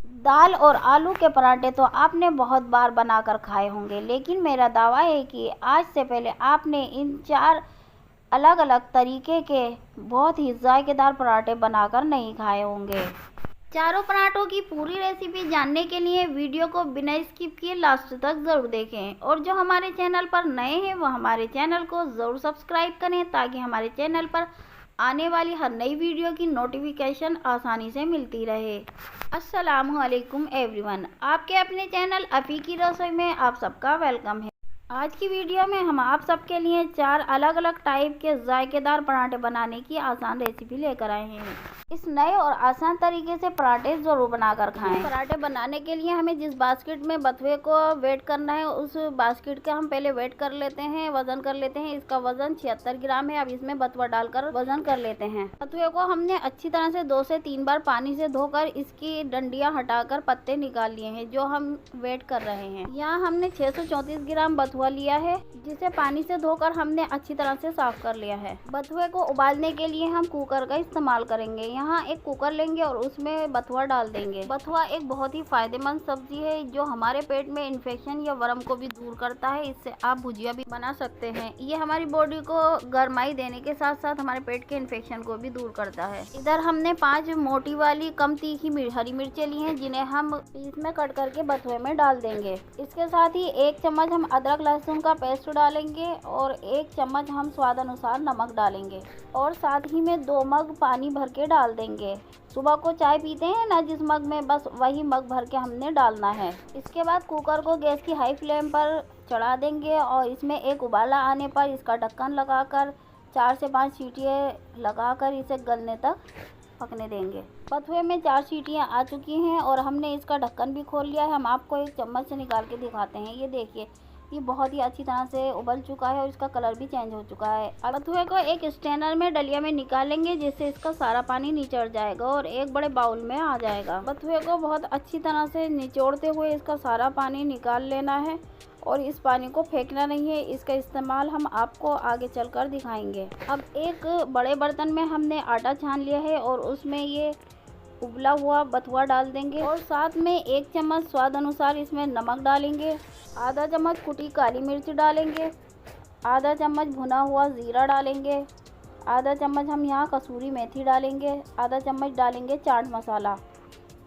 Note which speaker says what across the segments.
Speaker 1: दाल और आलू के पराठे तो आपने बहुत बार बनाकर खाए होंगे, लेकिन मेरा दावा है कि आज से पहले आपने इन 4 अलग अलग तरीके के बहुत ही जायकेदार पराठे बनाकर नहीं खाए होंगे। चारों पराठों की पूरी रेसिपी जानने के लिए वीडियो को बिना स्किप किए लास्ट तक ज़रूर देखें, और जो हमारे चैनल पर नए हैं वो हमारे चैनल को ज़रूर सब्सक्राइब करें ताकि हमारे चैनल पर आने वाली हर नई वीडियो की नोटिफिकेशन आसानी से मिलती रहे। अस्सलामुअलैकुम एवरीवन, आपके अपने चैनल अफ़ी की रसोई में आप सबका वेलकम है। आज की वीडियो में हम आप सबके लिए 4 अलग अलग टाइप के जायकेदार पराठे बनाने की आसान रेसिपी लेकर आए हैं। इस नए और आसान तरीके से पराठे ज़रूर बनाकर खाएं। पराठे बनाने के लिए हमें जिस बास्केट में बथुए को वेट करना है उस बास्केट का हम पहले वेट कर लेते हैं, वजन कर लेते हैं। इसका वजन 76 ग्राम है। अब इसमें बथुआ डालकर वजन कर लेते हैं। बथुए को हमने अच्छी तरह से 2 से 3 बार पानी से धोकर इसकी डंडियाँ हटाकर पत्ते निकाल लिए हैं, जो हम वेट कर रहे हैं। यहाँ हमने 634 ग्राम बथुआ लिया है, जिसे पानी से धोकर हमने अच्छी तरह से साफ कर लिया है। बथुए को उबालने के लिए हम कुकर का इस्तेमाल करेंगे। यहाँ एक कुकर लेंगे और उसमें बथुआ डाल देंगे। बथुआ एक बहुत ही फायदेमंद सब्जी है जो हमारे पेट में इन्फेक्शन या वर्म को भी दूर करता है। इससे आप भुजिया भी बना सकते हैं। ये हमारी बॉडी को गर्माई देने के साथ साथ हमारे पेट के इन्फेक्शन को भी दूर करता है। इधर हमने 5 मोटी वाली कम तीखी हरी मिर्चें ली हैं, जिन्हें हम पीस में कट करके बथुए में डाल देंगे। इसके साथ ही 1 चम्मच हम अदरक लहसुन का पेस्ट डालेंगे और 1 चम्मच हम स्वाद अनुसार नमक डालेंगे और साथ ही में 2 मग पानी भर के डाल देंगे। सुबह को चाय पीते हैं ना जिस मग में, बस वही मग भर के हमने डालना है। इसके बाद कुकर को गैस की हाई फ्लेम पर चढ़ा देंगे और इसमें एक उबाला आने पर इसका ढक्कन लगाकर 4 से 5 सीटियाँ लगाकर इसे गलने तक पकने देंगे। बथुए में 4 सीटियाँ आ चुकी हैं और हमने इसका ढक्कन भी खोल लिया है। हम आपको एक चम्मच से निकाल के दिखाते हैं। ये देखिए, ये बहुत ही अच्छी तरह से उबल चुका है और इसका कलर भी चेंज हो चुका है। अब बथुए को एक स्ट्रेनर में डलिया में निकालेंगे, जिससे इसका सारा पानी निचड़ जाएगा और एक बड़े बाउल में आ जाएगा। बथुए को बहुत अच्छी तरह से निचोड़ते हुए इसका सारा पानी निकाल लेना है और इस पानी को फेंकना नहीं है। इसका इस्तेमाल हम आपको आगे चलकर दिखाएंगे। अब एक बड़े बर्तन में हमने आटा छान लिया है और उसमें ये उबला हुआ बथुआ डाल देंगे और साथ में 1 चम्मच स्वाद अनुसार इसमें नमक डालेंगे, आधा चम्मच कुटी काली मिर्च डालेंगे, आधा चम्मच भुना हुआ ज़ीरा डालेंगे, आधा चम्मच हम यहाँ कसूरी मेथी डालेंगे, आधा चम्मच डालेंगे चाट मसाला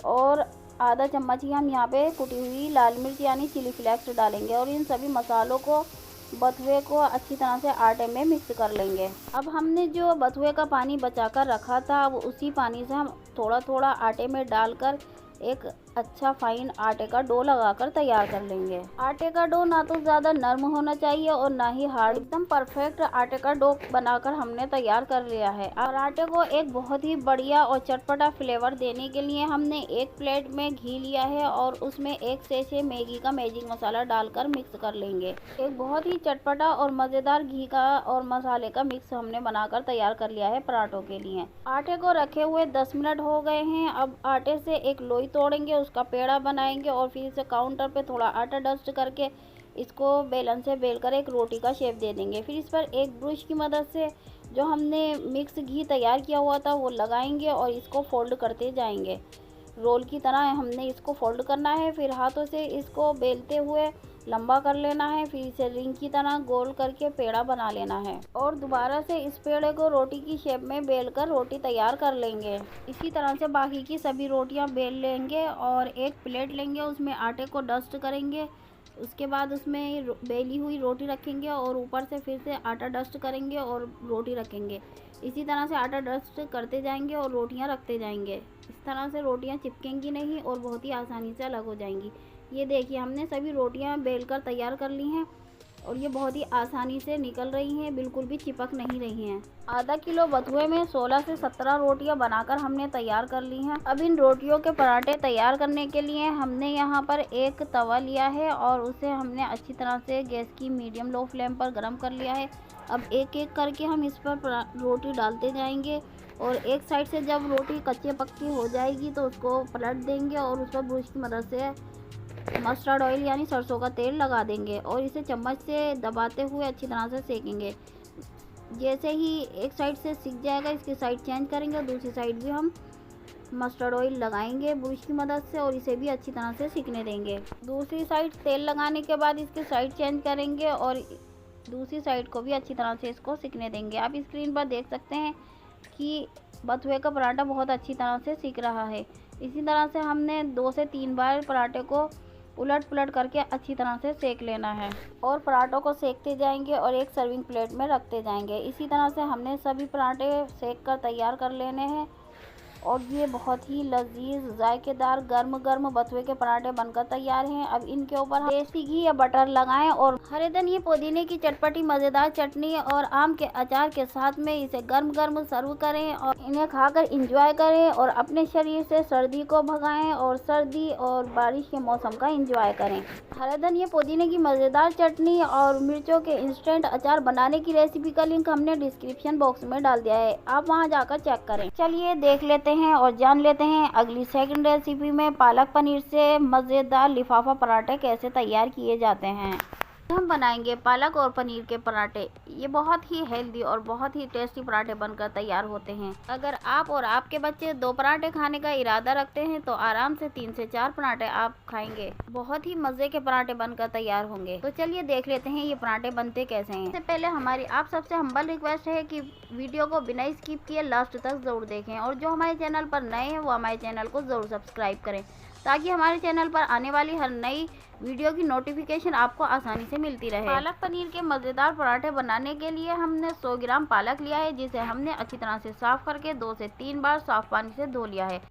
Speaker 1: और आधा चम्मच ही हम यहाँ पे कुटी हुई लाल मिर्च यानी चिली फ्लेक्स डालेंगे और इन सभी मसालों को बथुए को अच्छी तरह से आटे में मिक्स कर लेंगे। अब हमने जो बथुए का पानी बचा कर रखा था, अब उसी पानी से हम थोड़ा थोड़ा आटे में डालकर एक अच्छा फाइन आटे का डो लगाकर तैयार कर लेंगे। आटे का डो ना तो ज़्यादा नरम होना चाहिए और ना ही हार्ड, एकदम परफेक्ट आटे का डो बनाकर हमने तैयार कर लिया है। और आटे को एक बहुत ही बढ़िया और चटपटा फ्लेवर देने के लिए हमने एक प्लेट में घी लिया है और उसमें 1 सैशे मैगी का मैजिक मसाला डालकर मिक्स कर लेंगे। एक बहुत ही चटपटा और मज़ेदार घी का और मसाले का मिक्स हमने बनाकर तैयार कर लिया है पराठों के लिए। आटे को रखे हुए 10 मिनट हो गए हैं। अब आटे से एक लोई तोड़ेंगे, उसका पेड़ा बनाएंगे और फिर इसे काउंटर पे थोड़ा आटा डस्ट करके इसको बेलन से बेलकर एक रोटी का शेप दे देंगे। फिर इस पर एक ब्रश की मदद से जो हमने मिक्स घी तैयार किया हुआ था वो लगाएंगे और इसको फोल्ड करते जाएंगे। रोल की तरह हमने इसको फोल्ड करना है। फिर हाथों से इसको बेलते हुए लंबा कर लेना है। फिर इसे रिंग की तरह गोल करके पेड़ा बना लेना है और दोबारा से इस पेड़े को रोटी की शेप में बेलकर रोटी तैयार कर लेंगे। इसी तरह से बाकी की सभी रोटियां बेल लेंगे और एक प्लेट लेंगे, उसमें आटे को डस्ट करेंगे। उसके बाद उसमें बेली हुई रोटी रखेंगे और ऊपर से फिर से आटा डस्ट करेंगे और रोटी रखेंगे। इसी तरह से आटा डस्ट करते जाएंगे और रोटियां रखते जाएंगे। इस तरह से रोटियां चिपकेंगी नहीं और बहुत ही आसानी से अलग हो जाएंगी। ये देखिए, हमने सभी रोटियां बेलकर तैयार कर ली हैं और ये बहुत ही आसानी से निकल रही हैं, बिल्कुल भी चिपक नहीं रही हैं। आधा किलो बथुए में 16 से 17 रोटियां बनाकर हमने तैयार कर ली हैं। अब इन रोटियों के पराठे तैयार करने के लिए हमने यहाँ पर एक तवा लिया है और उसे हमने अच्छी तरह से गैस की मीडियम लो फ्लेम पर गर्म कर लिया है। अब एक एक करके हम इस पर रोटी डालते जाएंगे और एक साइड से जब रोटी कच्ची पक्की हो जाएगी तो उसको पलट देंगे और उस पर ब्रश की मदद से मस्टर्ड ऑयल यानी सरसों का तेल लगा देंगे और इसे चम्मच से दबाते हुए अच्छी तरह से सेकेंगे। जैसे ही एक साइड से सिक जाएगा, इसकी साइड चेंज करेंगे और दूसरी साइड भी हम मस्टर्ड ऑयल लगाएंगे ब्रश की मदद से और इसे भी अच्छी तरह से सिकने देंगे। दूसरी साइड तेल लगाने के बाद इसकी साइड चेंज करेंगे और दूसरी साइड को भी अच्छी तरह से इसको सिकने देंगे। आप स्क्रीन पर देख सकते हैं कि बथुए का पराठा बहुत अच्छी तरह से सिक रहा है। इसी तरह से हमने 2 से 3 बार पराठे को उलट पुलट करके अच्छी तरह से सेक लेना है और पराठों को सेकते जाएंगे और एक सर्विंग प्लेट में रखते जाएंगे। इसी तरह से हमने सभी पराठे सेक कर तैयार कर लेने हैं और ये बहुत ही लजीज जायकेदार गर्म गर्म बथुए के पराठे बनकर तैयार हैं। अब इनके ऊपर देसी घी या बटर लगाएं और हरे धनिया पुदीने की चटपटी मज़ेदार चटनी और आम के अचार के साथ में इसे गर्म गर्म सर्व करें और इन्हें खाकर इंजॉय करें और अपने शरीर से सर्दी को भगाएं और सर्दी और बारिश के मौसम का इंजॉय करें। हरे धनिया पुदीने की मज़ेदार चटनी और मिर्चों के इंस्टेंट अचार बनाने की रेसिपी का लिंक हमने डिस्क्रिप्शन बॉक्स में डाल दिया है, आप वहां जाकर चेक करें। चलिए देख लेते हैं और जान लेते हैं अगली सेकंड रेसिपी में पालक पनीर से मज़ेदार लिफाफा पराठे कैसे तैयार किए जाते हैं। हम बनाएंगे पालक और पनीर के पराठे। ये बहुत ही हेल्दी और बहुत ही टेस्टी पराठे बनकर तैयार होते हैं। अगर आप और आपके बच्चे 2 पराठे खाने का इरादा रखते हैं तो आराम से 3 से 4 पराठे आप खाएंगे। बहुत ही मज़े के पराठे बनकर तैयार होंगे। तो चलिए देख लेते हैं ये पराठे बनते कैसे हैं। इससे पहले हमारी आप सबसे हम्बल रिक्वेस्ट है कि वीडियो को बिना स्किप किए लास्ट तक ज़रूर देखें और जो हमारे चैनल पर नए हैं वो हमारे चैनल को ज़रूर सब्सक्राइब करें ताकि हमारे चैनल पर आने वाली हर नई वीडियो की नोटिफिकेशन आपको आसानी से मिलती रहे। पालक पनीर के मज़ेदार पराठे बनाने के लिए हमने 100 ग्राम पालक लिया है जिसे हमने अच्छी तरह से साफ़ करके 2 से 3 बार साफ़ पानी से धो लिया है।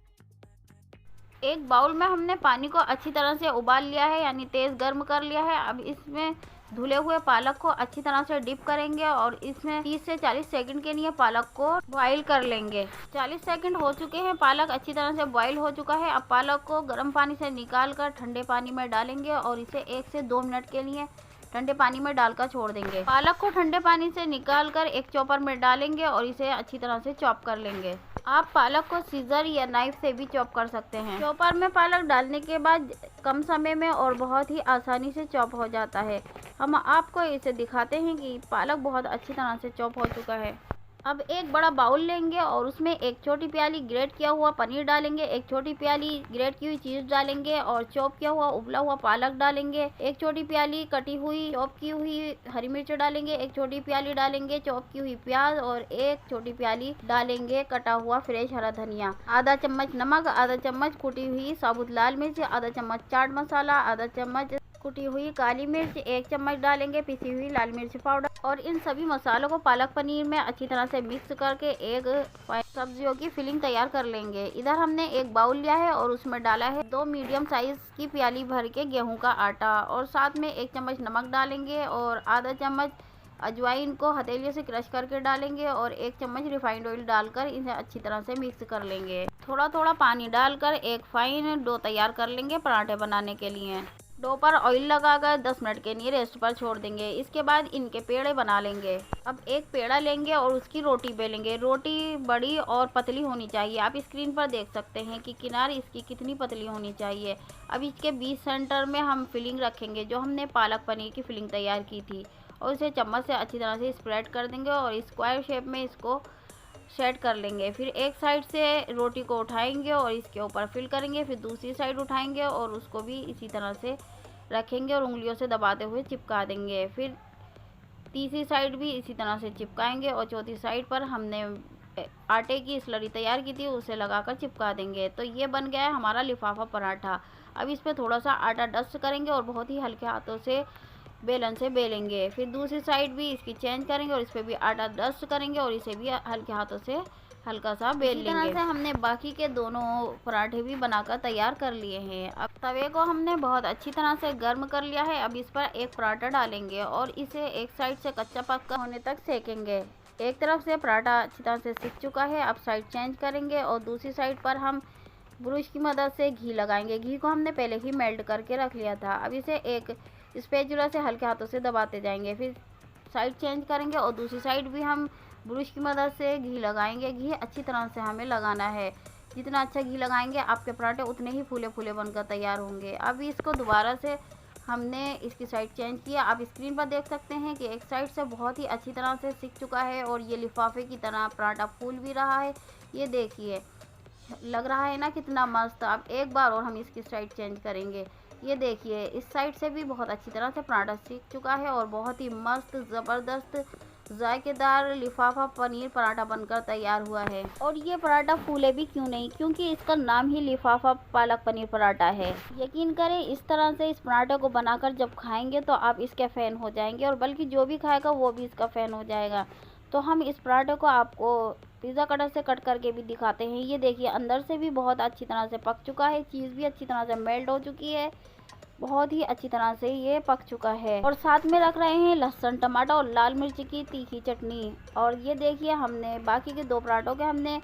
Speaker 1: एक बाउल में हमने पानी को अच्छी तरह से उबाल लिया है यानी तेज़ गर्म कर लिया है। अब इसमें धुले हुए पालक को अच्छी तरह से डिप करेंगे और इसमें 30 से 40 सेकंड के लिए पालक को बॉईल कर लेंगे। 40 सेकंड हो चुके हैं, पालक अच्छी तरह से बॉईल हो चुका है। अब पालक को गर्म पानी से निकाल कर ठंडे पानी में डालेंगे और इसे 1 से 2 मिनट के लिए ठंडे पानी में डालकर छोड़ देंगे। पालक को ठंडे पानी से निकालकर एक चॉपर में डालेंगे और इसे अच्छी तरह से चॉप कर लेंगे। आप पालक को सीजर या नाइफ से भी चॉप कर सकते हैं। चॉपर में पालक डालने के बाद कम समय में और बहुत ही आसानी से चॉप हो जाता है। हम आपको इसे दिखाते हैं कि पालक बहुत अच्छी तरह से चॉप हो चुका है। अब एक बड़ा बाउल लेंगे और उसमें एक छोटी प्याली ग्रेट किया हुआ पनीर डालेंगे, एक छोटी प्याली ग्रेट की हुई चीज़ डालेंगे और चॉप किया हुआ उबला हुआ पालक डालेंगे, एक छोटी प्याली कटी हुई चॉप की हुई हरी मिर्च डालेंगे, एक छोटी प्याली डालेंगे चॉप की हुई प्याज और एक छोटी प्याली डालेंगे कटा हुआ फ्रेश हरा धनिया, आधा चम्मच नमक, आधा चम्मच कुटी हुई साबुत लाल मिर्च, आधा चम्मच चाट मसाला, आधा चम्मच कुटी हुई काली मिर्च, 1 चम्मच डालेंगे पिसी हुई लाल मिर्च पाउडर और इन सभी मसालों को पालक पनीर में अच्छी तरह से मिक्स करके एक सब्जियों की फिलिंग तैयार कर लेंगे। इधर हमने एक बाउल लिया है और उसमें डाला है 2 मीडियम साइज की प्याली भर के गेहूं का आटा और साथ में 1 चम्मच नमक डालेंगे और आधा चम्मच अजवाइन को हथेली से क्रश करके डालेंगे और 1 चम्मच रिफाइंड ऑयल डालकर इसे अच्छी तरह से मिक्स कर लेंगे। थोड़ा थोड़ा पानी डालकर एक फाइन डो तैयार कर लेंगे पराठे बनाने के लिए। डो पर ऑयल लगाकर 10 मिनट के लिए रेस्ट पर छोड़ देंगे। इसके बाद इनके पेड़े बना लेंगे। अब एक पेड़ा लेंगे और उसकी रोटी बेलेंगे। रोटी बड़ी और पतली होनी चाहिए। आप स्क्रीन पर देख सकते हैं कि किनार इसकी कितनी पतली होनी चाहिए। अब इसके बीच सेंटर में हम फिलिंग रखेंगे जो हमने पालक पनीर की फिलिंग तैयार की थी और इसे चम्मच से अच्छी तरह से स्प्रेड कर देंगे और स्क्वायर शेप में इसको सेट कर लेंगे। फिर एक साइड से रोटी को उठाएंगे और इसके ऊपर फिल करेंगे, फिर दूसरी साइड उठाएंगे और उसको भी इसी तरह से रखेंगे और उंगलियों से दबाते हुए चिपका देंगे। फिर तीसरी साइड भी इसी तरह से चिपकाएंगे और चौथी साइड पर हमने आटे की स्लरी तैयार की थी उसे लगाकर चिपका देंगे। तो ये बन गया है हमारा लिफाफा पराठा। अब इस पर थोड़ा सा आटा डस्ट करेंगे और बहुत ही हल्के हाथों से बेलन से बेलेंगे। फिर दूसरी साइड भी इसकी चेंज करेंगे और इस पर भी आटा डस्ट करेंगे और इसे भी हल्के हाथों से हल्का सा बेल लेंगे। इस तरह से हमने बाकी के दोनों पराठे भी बनाकर तैयार कर लिए हैं। अब तवे को हमने बहुत अच्छी तरह से गर्म कर लिया है। अब इस पर एक पराठा डालेंगे और इसे एक साइड से कच्चा पक्का होने तक सेकेंगे। एक तरफ से पराठा अच्छी तरह से सिक चुका है। अब साइड चेंज करेंगे और दूसरी साइड पर हम ब्रश की मदद से घी लगाएंगे। घी को हमने पहले ही मेल्ट करके रख लिया था। अब इसे एक स्पैचुला से हल्के हाथों से दबाते जाएंगे। फिर साइड चेंज करेंगे और दूसरी साइड भी हम ब्रश की मदद से घी लगाएंगे। घी अच्छी तरह से हमें लगाना है। जितना अच्छा घी लगाएंगे आपके पराठे उतने ही फूले फूले बनकर तैयार होंगे। अब इसको दोबारा से हमने इसकी साइड चेंज किया। आप स्क्रीन पर देख सकते हैं कि एक साइड से बहुत ही अच्छी तरह से सिक चुका है और ये लिफाफे की तरह पराठा फूल भी रहा है। ये देखिए लग रहा है ना कितना मस्त। अब एक बार और हम इसकी साइड चेंज करेंगे। ये देखिए इस साइड से भी बहुत अच्छी तरह से पराठा सीख चुका है और बहुत ही मस्त ज़बरदस्त जायकेदार लिफाफा पनीर पराठा बनकर तैयार हुआ है। और ये पराठा फूले भी क्यों नहीं, क्योंकि इसका नाम ही लिफाफा पालक पनीर पराठा है। यकीन करें इस तरह से इस पराठे को बनाकर जब खाएंगे तो आप इसके फ़ैन हो जाएंगे, और बल्कि जो भी खाएगा वो भी इसका फ़ैन हो जाएगा। तो हम इस पराठे को आपको पिज़्ज़ा कटर से कट करके भी दिखाते हैं। ये देखिए अंदर से भी बहुत अच्छी तरह से पक चुका है, चीज़ भी अच्छी तरह से मेल्ट हो चुकी है, बहुत ही अच्छी तरह से ये पक चुका है। और साथ में रख रहे हैं लहसुन, टमाटर और लाल मिर्च की तीखी चटनी। और ये देखिए हमने बाकी के 2 पराठों के हमने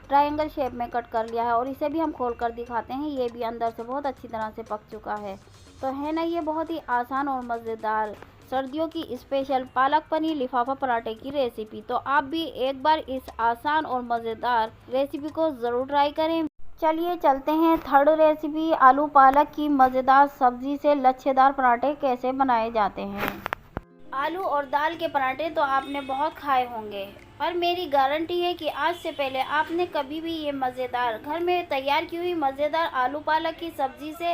Speaker 1: ट्रायंगल शेप में कट कर लिया है, और इसे भी हम खोल कर दिखाते हैं। ये भी अंदर से बहुत अच्छी तरह से पक चुका है। तो है ना ये बहुत ही आसान और मज़ेदार सर्दियों की स्पेशल पालक पनीर लिफाफा पराठे की रेसिपी। तो आप भी एक बार इस आसान और मज़ेदार रेसिपी को ज़रूर ट्राई करें। चलिए चलते हैं थर्ड रेसिपी, आलू पालक की मज़ेदार सब्ज़ी से लच्छेदार पराठे कैसे बनाए जाते हैं। आलू और दाल के पराठे तो आपने बहुत खाए होंगे, पर मेरी गारंटी है कि आज से पहले आपने कभी भी ये मज़ेदार घर में तैयार की हुई मज़ेदार आलू पालक की सब्ज़ी से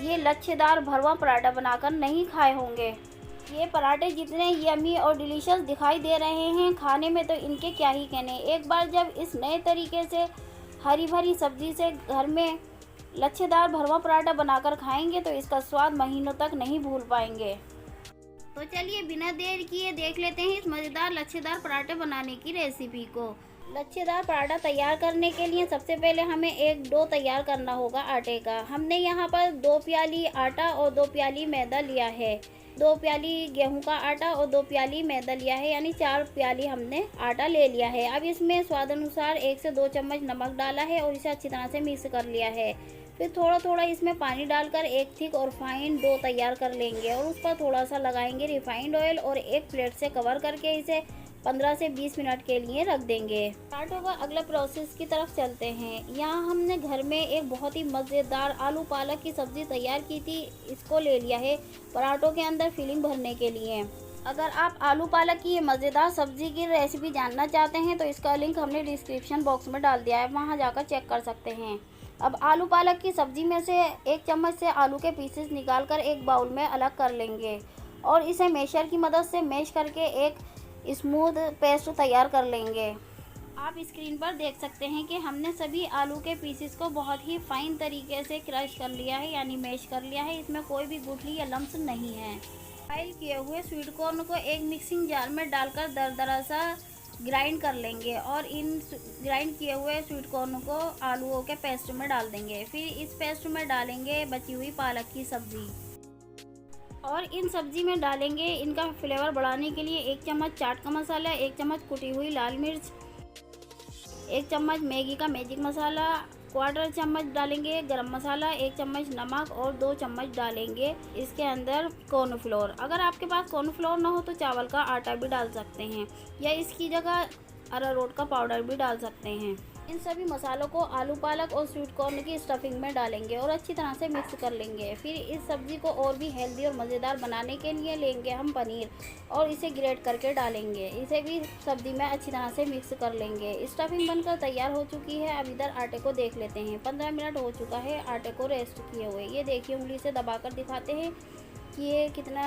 Speaker 1: ये लच्छेदार भरवा पराठा बनाकर नहीं खाए होंगे। ये पराठे जितने यमी और डिलीशियस दिखाई दे रहे हैं, खाने में तो इनके क्या ही कहने। एक बार जब इस नए तरीके से हरी भरी सब्जी से घर में लच्छेदार भरवा पराठा बनाकर खाएंगे तो इसका स्वाद महीनों तक नहीं भूल पाएंगे। तो चलिए बिना देर किए देख लेते हैं इस मज़ेदार लच्छेदार पराठे बनाने की रेसिपी को। लच्छेदार पराठा तैयार करने के लिए सबसे पहले हमें एक डो तैयार करना होगा आटे का। हमने यहाँ पर 2 प्याली आटा और 2 प्याली मैदा लिया है। 2 प्याली गेहूं का आटा और 2 प्याली मैदा लिया है, यानी 4 प्याली हमने आटा ले लिया है। अब इसमें स्वाद अनुसार 1 से 2 चम्मच नमक डाला है और इसे अच्छी तरह से मिक्स कर लिया है। फिर थोड़ा थोड़ा इसमें पानी डालकर एक थिक और फाइन डो तैयार कर लेंगे, और उस पर थोड़ा सा लगाएंगे रिफाइंड ऑयल और एक प्लेट से कवर करके इसे 15 से 20 मिनट के लिए रख देंगे। पराठों का अगला प्रोसेस की तरफ चलते हैं। यहाँ हमने घर में एक बहुत ही मज़ेदार आलू पालक की सब्ज़ी तैयार की थी, इसको ले लिया है पराठों के अंदर फिलिंग भरने के लिए। अगर आप आलू पालक की ये मज़ेदार सब्ज़ी की रेसिपी जानना चाहते हैं तो इसका लिंक हमने डिस्क्रिप्शन बॉक्स में डाल दिया है, वहाँ जाकर चेक कर सकते हैं। अब आलू पालक की सब्ज़ी में से 1 चम्मच से आलू के पीसेस निकालकर एक बाउल में अलग कर लेंगे, और इसे मैशर की मदद से मैश करके एक स्मूथ पेस्ट तैयार कर लेंगे। आप स्क्रीन पर देख सकते हैं कि हमने सभी आलू के पीसेस को बहुत ही फाइन तरीके से क्रश कर लिया है, यानी मैश कर लिया है। इसमें कोई भी गुठली या लम्स नहीं है। फ्राई किए हुए स्वीट कॉर्न को एक मिक्सिंग जार में डालकर दरदरा सा ग्राइंड कर लेंगे, और इन ग्राइंड किए हुए स्वीट कॉर्न को आलूओं के पेस्ट में डाल देंगे। फिर इस पेस्ट में डालेंगे बची हुई पालक की सब्ज़ी, और इन सब्ज़ी में डालेंगे इनका फ्लेवर बढ़ाने के लिए 1 चम्मच चाट का मसाला, 1 चम्मच कुटी हुई लाल मिर्च, 1 चम्मच मैगी का मैजिक मसाला, 1/4 चम्मच डालेंगे गरम मसाला, 1 चम्मच नमक और 2 चम्मच डालेंगे इसके अंदर कॉर्नफ्लोर। अगर आपके पास कॉर्नफ्लोर ना हो तो चावल का आटा भी डाल सकते हैं, या इसकी जगह अरारोट का पाउडर भी डाल सकते हैं। इन सभी मसालों को आलू पालक और स्वीट कॉर्न की स्टफिंग में डालेंगे और अच्छी तरह से मिक्स कर लेंगे। फिर इस सब्ज़ी को और भी हेल्दी और मज़ेदार बनाने के लिए लेंगे हम पनीर, और इसे ग्रेट करके डालेंगे। इसे भी सब्ज़ी में अच्छी तरह से मिक्स कर लेंगे। स्टफिंग बनकर तैयार हो चुकी है। अब इधर आटे को देख लेते हैं। 15 मिनट हो चुका है आटे को रेस्ट किए हुए। ये देखिए उंगली से दबाकर दिखाते हैं कि ये कितना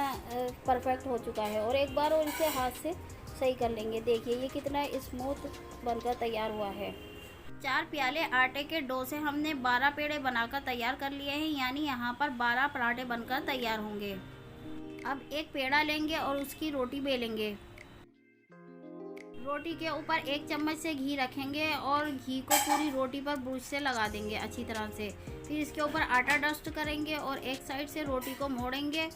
Speaker 1: परफेक्ट हो चुका है, और एक बार और इसे हाथ से सही कर लेंगे। देखिए ये कितना स्मूथ बनकर तैयार हुआ है। 4 प्याले आटे के डो से हमने 12 पेड़े बनाकर तैयार कर लिए हैं, यानी यहाँ पर 12 पराठे बनकर तैयार होंगे। अब एक पेड़ा लेंगे और उसकी रोटी बेलेंगे। रोटी के ऊपर 1 चम्मच से घी रखेंगे और घी को पूरी रोटी पर ब्रश से लगा देंगे अच्छी तरह से। फिर इसके ऊपर आटा डस्ट करेंगे और एक साइड से रोटी को मोड़ेंगे,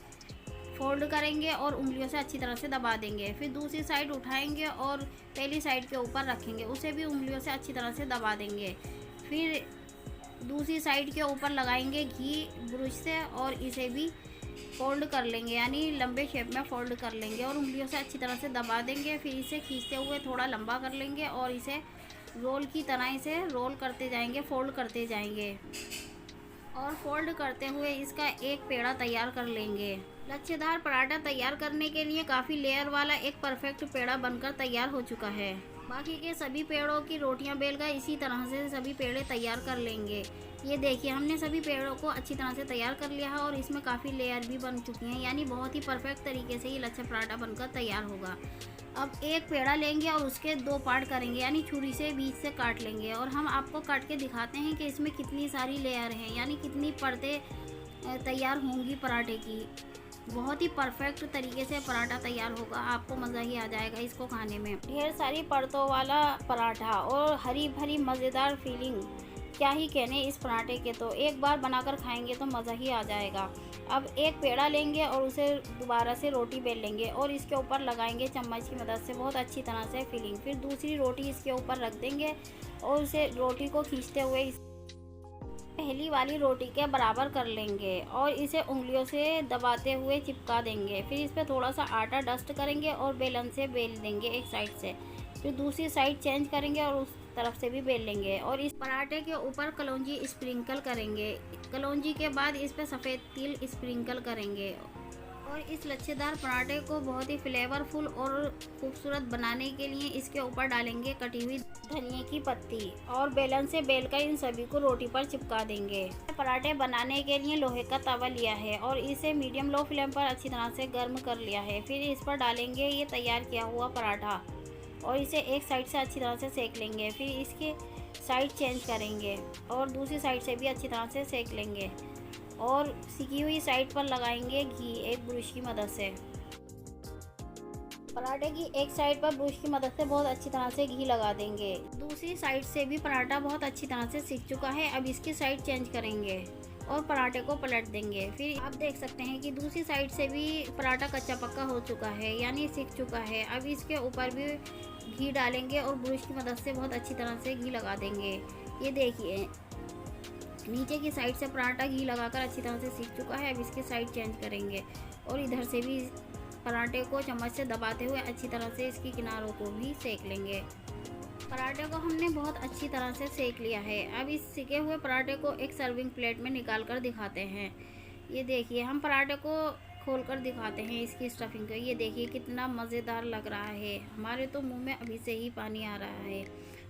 Speaker 1: फोल्ड करेंगे और उंगलियों से अच्छी तरह से दबा देंगे। फिर दूसरी साइड उठाएंगे और पहली साइड के ऊपर रखेंगे, उसे भी उंगलियों से अच्छी तरह से दबा देंगे। फिर दूसरी साइड के ऊपर लगाएंगे घी ब्रश से और इसे भी फोल्ड कर लेंगे, यानी लंबे शेप में फोल्ड कर लेंगे और उंगलियों से अच्छी तरह से दबा देंगे। फिर इसे खींचते हुए थोड़ा लंबा कर लेंगे और इसे रोल की तरह इसे रोल करते जाएंगे, फोल्ड करते जाएंगे, और फोल्ड करते हुए इसका एक पेड़ा तैयार कर लेंगे। लच्छेदार पराठा तैयार करने के लिए काफ़ी लेयर वाला एक परफेक्ट पेड़ा बनकर तैयार हो चुका है। बाकी के सभी पेड़ों की रोटियां बेलकर इसी तरह से सभी पेड़े तैयार कर लेंगे। ये देखिए हमने सभी पेड़ों को अच्छी तरह से तैयार कर लिया है और इसमें काफ़ी लेयर भी बन चुकी हैं, यानी बहुत ही परफेक्ट तरीके से ये लच्छा पराठा बनकर तैयार होगा। अब एक पेड़ा लेंगे और उसके 2 पार्ट करेंगे, यानी छुरी से बीच से काट लेंगे और हम आपको काट के दिखाते हैं कि इसमें कितनी सारी लेयर हैं, यानी कितनी परतें तैयार होंगी पराठे की। बहुत ही परफेक्ट तरीके से पराठा तैयार होगा, आपको मज़ा ही आ जाएगा इसको खाने में। ढेर सारी परतों वाला पराठा और हरी भरी मज़ेदार फीलिंग, क्या ही कहने इस पराठे के, तो एक बार बनाकर खाएंगे तो मज़ा ही आ जाएगा। अब एक पेड़ा लेंगे और उसे दोबारा से रोटी बेल लेंगे और इसके ऊपर लगाएंगे चम्मच की मदद से बहुत अच्छी तरह से फिलिंग। फिर दूसरी रोटी इसके ऊपर रख देंगे और उसे रोटी को खींचते हुए पहली वाली रोटी के बराबर कर लेंगे और इसे उंगलियों से दबाते हुए चिपका देंगे। फिर इस पर थोड़ा सा आटा डस्ट करेंगे और बेलन से बेल देंगे एक साइड से। फिर दूसरी साइड चेंज करेंगे और उस तरफ से भी बेल लेंगे और इस पराठे के ऊपर कलौंजी स्प्रिंकल करेंगे। कलौंजी के बाद इस पर सफ़ेद तिल स्प्रिंकल करेंगे और इस लच्छेदार पराठे को बहुत ही फ्लेवरफुल और खूबसूरत बनाने के लिए इसके ऊपर डालेंगे कटी हुई धनिया की पत्ती और बेलन से बेलकर इन सभी को रोटी पर चिपका देंगे। पराठे बनाने के लिए लोहे का तवा लिया है और इसे मीडियम लो फ्लेम पर अच्छी तरह से गर्म कर लिया है। फिर इस पर डालेंगे ये तैयार किया हुआ पराठा और इसे एक साइड से अच्छी तरह से सेक लेंगे। फिर इसके साइड चेंज करेंगे और दूसरी साइड से भी अच्छी तरह से सेक लेंगे और सिकी हुई साइड पर लगाएंगे घी एक ब्रश की मदद से। पराठे की एक साइड पर ब्रश की मदद से बहुत अच्छी तरह से घी लगा देंगे। दूसरी साइड से भी पराठा बहुत अच्छी तरह से सिक चुका है। अब इसकी साइड चेंज करेंगे और पराठे को पलट देंगे। फिर आप देख सकते हैं कि दूसरी साइड से भी पराठा कच्चा पक्का हो चुका है, यानी सिक चुका है। अब इसके ऊपर भी घी डालेंगे और ब्रश की मदद से बहुत अच्छी तरह से घी लगा देंगे। ये देखिए नीचे की साइड से पराठा घी लगाकर अच्छी तरह से सीख चुका है। अब इसकी साइड चेंज करेंगे और इधर से भी पराठे को चम्मच से दबाते हुए अच्छी तरह से इसकी किनारों को भी सेक लेंगे। पराठे को हमने बहुत अच्छी तरह से सेक लिया है। अब इस सिके हुए पराठे को एक सर्विंग प्लेट में निकाल कर दिखाते हैं। ये देखिए हम पराठे को खोल कर दिखाते हैं इसकी स्टफिंग को। ये देखिए कितना मज़ेदार लग रहा है, हमारे तो मुंह में अभी से ही पानी आ रहा है।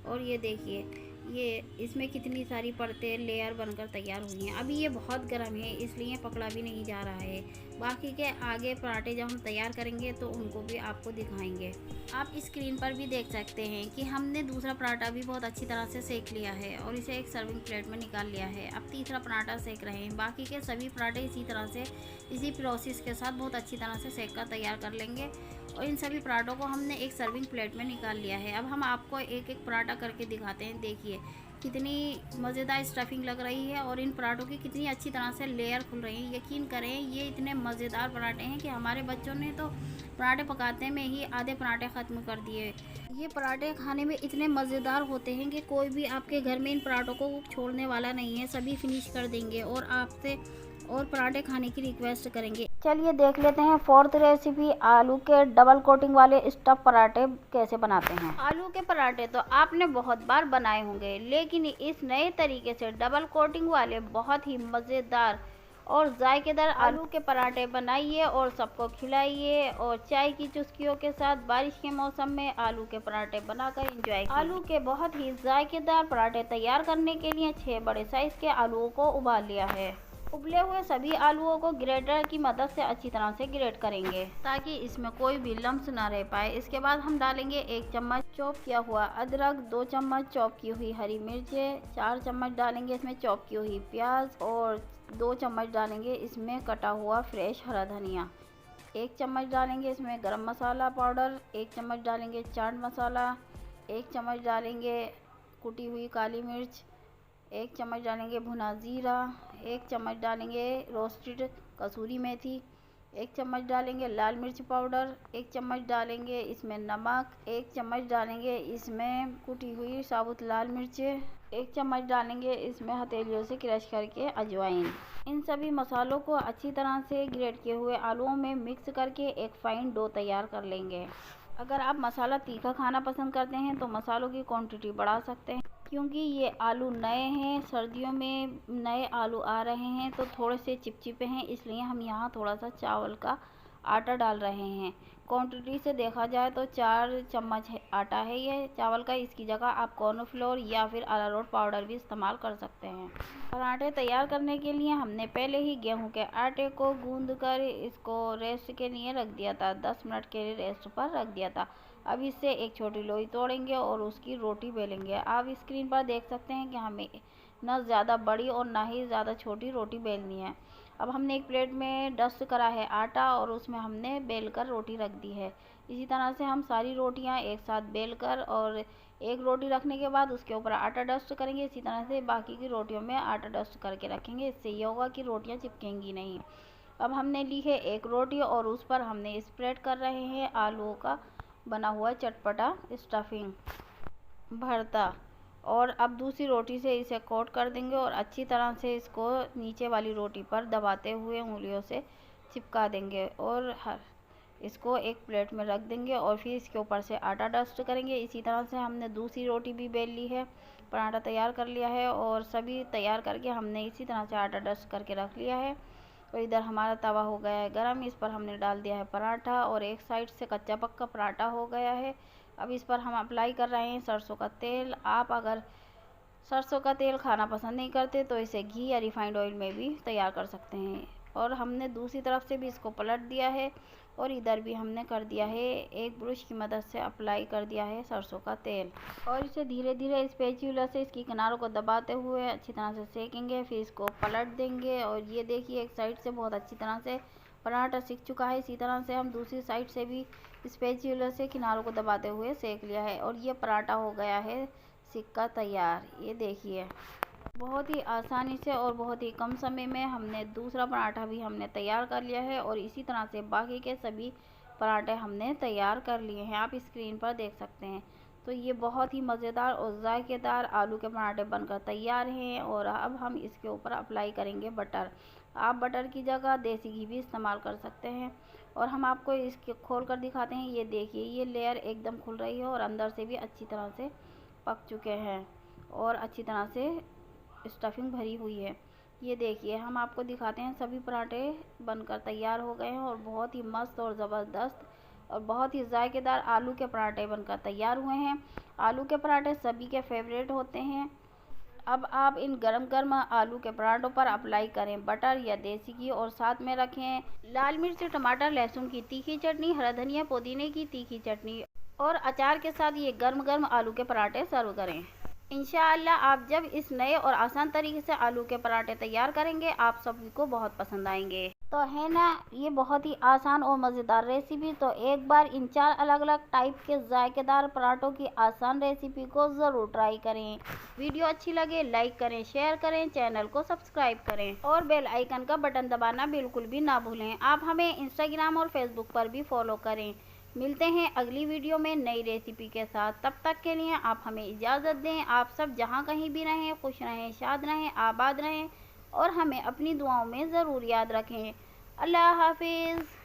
Speaker 1: और ये देखिए ये इसमें कितनी सारी परतें लेयर बनकर तैयार हुई हैं। अभी ये बहुत गर्म है इसलिए पकड़ा भी नहीं जा रहा है। बाकी के आगे पराठे जब हम तैयार करेंगे तो उनको भी आपको दिखाएंगे। आप स्क्रीन पर भी देख सकते हैं कि हमने दूसरा पराठा भी बहुत अच्छी तरह से सेक लिया है और इसे एक सर्विंग प्लेट में निकाल लिया है। अब तीसरा पराठा सेक रहे हैं। बाकी के सभी पराठे इसी तरह से इसी प्रोसेस के साथ बहुत अच्छी तरह से सेक कर तैयार कर लेंगे और इन सभी पराठों को हमने एक सर्विंग प्लेट में निकाल लिया है। अब हम आपको एक एक पराठा करके दिखाते हैं। देखिए कितनी मज़ेदार स्टफिंग लग रही है और इन पराठों की कितनी अच्छी तरह से लेयर खुल रही है। यकीन करें ये इतने मज़ेदार पराठे हैं कि हमारे बच्चों ने तो पराठे पकाते में ही आधे पराठे ख़त्म कर दिए। ये पराठे खाने में इतने मज़ेदार होते हैं कि कोई भी आपके घर में इन पराठों को छोड़ने वाला नहीं है, सभी फिनिश कर देंगे और आपसे और पराठे खाने की रिक्वेस्ट करेंगे। चलिए देख लेते हैं फोर्थ रेसिपी, आलू के डबल कोटिंग वाले स्टफ पराठे कैसे बनाते हैं। आलू के पराठे तो आपने बहुत बार बनाए होंगे, लेकिन इस नए तरीके से डबल कोटिंग वाले बहुत ही मज़ेदार और जायकेदार आलू के पराठे बनाइए और सबको खिलाइए और चाय की चुस्कियों के साथ बारिश के मौसम में आलू के पराठे बनाकर एंजॉय कीजिए। आलू के बहुत ही जायकेदार पराठे तैयार करने के लिए 6 बड़े साइज के आलूओं को उबाल लिया है। उबले हुए सभी आलूओं को ग्रेटर की मदद से अच्छी तरह से ग्रेट करेंगे ताकि इसमें कोई भी लम्स ना रह पाए। इसके बाद हम डालेंगे 1 चम्मच चॉप किया हुआ अदरक, 2 चम्मच चॉप की हुई हरी मिर्चें, 4 चम्मच डालेंगे इसमें चॉप की हुई प्याज और 2 चम्मच डालेंगे इसमें कटा हुआ फ्रेश हरा धनिया। 1 चम्मच डालेंगे इसमें गरम मसाला पाउडर, 1 चम्मच डालेंगे चाट मसाला, 1 चम्मच डालेंगे कुटी हुई काली मिर्च, 1 चम्मच डालेंगे भुना ज़ीरा, 1 चम्मच डालेंगे रोस्टेड कसूरी मेथी, 1 चम्मच डालेंगे लाल मिर्च पाउडर, 1 चम्मच डालेंगे इसमें नमक, 1 चम्मच डालेंगे इसमें कुटी हुई साबुत लाल मिर्चें, 1 चम्मच डालेंगे इसमें हथेलियों से क्रश करके अजवाइन। इन सभी मसालों को अच्छी तरह से ग्रेट किए हुए आलूओं में मिक्स करके एक फाइन डो तैयार कर लेंगे। अगर आप मसाला तीखा खाना पसंद करते हैं तो मसालों की क्वांटिटी बढ़ा सकते हैं। क्योंकि ये आलू नए हैं, सर्दियों में नए आलू आ रहे हैं तो थोड़े से चिपचिपे हैं, इसलिए हम यहाँ थोड़ा सा चावल का आटा डाल रहे हैं। क्वांटिटी से देखा जाए तो 4 चम्मच आटा है ये चावल का। इसकी जगह आप कॉर्नफ्लोर या फिर अरारोट पाउडर भी इस्तेमाल कर सकते हैं। पराठे तैयार करने के लिए हमने पहले ही गेहूं के आटे को गूंद कर इसको रेस्ट के लिए रख दिया था। 10 मिनट के लिए रेस्ट पर रख दिया था। अब इससे एक छोटी लोई तोड़ेंगे और उसकी रोटी बेलेंगे। आप स्क्रीन पर देख सकते हैं कि हमें न ज़्यादा बड़ी और ना ही ज़्यादा छोटी रोटी बेलनी है। अब हमने एक प्लेट में डस्ट करा है आटा और उसमें हमने बेल कर रोटी रख दी है। इसी तरह से हम सारी रोटियां एक साथ बेल कर और एक रोटी रखने के बाद उसके ऊपर आटा डस्ट करेंगे। इसी तरह से बाकी की रोटियों में आटा डस्ट करके रखेंगे। इससे ये होगा कि रोटियां चिपकेंगी नहीं। अब हमने ली है एक रोटी और उस पर हमने स्प्रेड कर रहे हैं आलूओं का बना हुआ चटपटा स्टफिंग भरता। और अब दूसरी रोटी से इसे कोट कर देंगे और अच्छी तरह से इसको नीचे वाली रोटी पर दबाते हुए उंगलियों से चिपका देंगे और इसको एक प्लेट में रख देंगे और फिर इसके ऊपर से आटा डस्ट करेंगे। इसी तरह से हमने दूसरी रोटी भी बेल ली है, पराठा तैयार कर लिया है और सभी तैयार करके हमने इसी तरह से आटा डस्ट करके रख लिया है। और इधर हमारा तवा हो गया है गरम। इस पर हमने डाल दिया है पराठा और एक साइड से कच्चा पक्का पराठा हो गया है। अब इस पर हम अप्लाई कर रहे हैं सरसों का तेल। आप अगर सरसों का तेल खाना पसंद नहीं करते तो इसे घी या रिफाइंड ऑयल में भी तैयार कर सकते हैं। और हमने दूसरी तरफ से भी इसको पलट दिया है और इधर भी हमने कर दिया है, एक ब्रश की मदद से अप्लाई कर दिया है सरसों का तेल। और इसे धीरे धीरे स्पैचुला से इसकी किनारों को दबाते हुए अच्छी तरह से सेकेंगे। फिर इसको पलट देंगे और ये देखिए एक साइड से बहुत अच्छी तरह से पराठा सीख चुका है। इसी तरह से हम दूसरी साइड से भी स्पैचुला से किनारों को दबाते हुए सेक लिया है और ये पराठा हो गया है सिक्का तैयार। ये देखिए बहुत ही आसानी से और बहुत ही कम समय में हमने दूसरा पराठा भी हमने तैयार कर लिया है और इसी तरह से बाकी के सभी पराठे हमने तैयार कर लिए हैं। आप स्क्रीन पर देख सकते हैं। तो ये बहुत ही मज़ेदार और जायकेदार आलू के पराठे बनकर तैयार हैं। और अब हम इसके ऊपर अप्लाई करेंगे बटर। आप बटर की जगह देसी घी भी इस्तेमाल कर सकते हैं। और हम आपको इसके खोल कर दिखाते हैं। ये देखिए ये लेयर एकदम खुल रही है और अंदर से भी अच्छी तरह से पक चुके हैं और अच्छी तरह से स्टफिंग भरी हुई है। ये देखिए हम आपको दिखाते हैं सभी पराठे बनकर तैयार हो गए हैं और बहुत ही मस्त और ज़बरदस्त और बहुत ही जायकेदार आलू के पराठे बनकर तैयार हुए हैं। आलू के पराठे सभी के फेवरेट होते हैं। अब आप इन गरम गरम आलू के पराठों पर अप्लाई करें बटर या देसी घी और साथ में रखें लाल मिर्च, टमाटर, लहसुन की तीखी चटनी, हरा धनिया, पुदीने की तीखी चटनी और अचार के साथ ये गर्म गर्म आलू के पराठे सर्व करें। इंशाअल्लाह आप जब इस नए और आसान तरीके से आलू के पराठे तैयार करेंगे आप सभी को बहुत पसंद आएंगे। तो है ना ये बहुत ही आसान और मज़ेदार रेसिपी। तो एक बार इन 4 अलग अलग टाइप के जायकेदार पराठों की आसान रेसिपी को ज़रूर ट्राई करें। वीडियो अच्छी लगे लाइक करें, शेयर करें, चैनल को सब्सक्राइब करें और बेल आइकन का बटन दबाना बिल्कुल भी ना भूलें। आप हमें इंस्टाग्राम और फेसबुक पर भी फॉलो करें। मिलते हैं अगली वीडियो में नई रेसिपी के साथ। तब तक के लिए आप हमें इजाज़त दें। आप सब जहां कहीं भी रहें खुश रहें, शाद रहें, आबाद रहें और हमें अपनी दुआओं में ज़रूर याद रखें। अल्लाह हाफिज़।